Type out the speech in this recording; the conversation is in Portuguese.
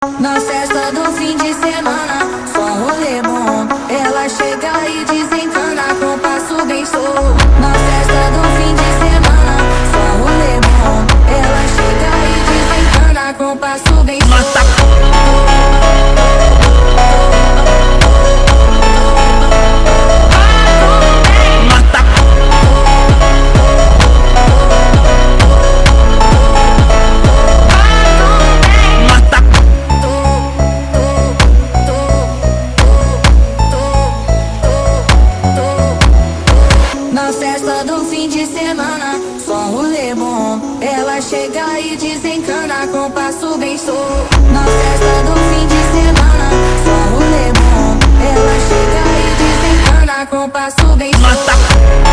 Na festa do fim de semana, só rolê bom. Ela chega e desencana com passo bem solto. Na festa do fim de semana, só rolê bom. Ela chega e desencana com passo bem solto. Na festa do fim de semana, só rolê bom. Ela chega e desencana com passo bem solto. Na festa do fim de semana, só rolê bom. Ela chega e desencana com passo bem solto.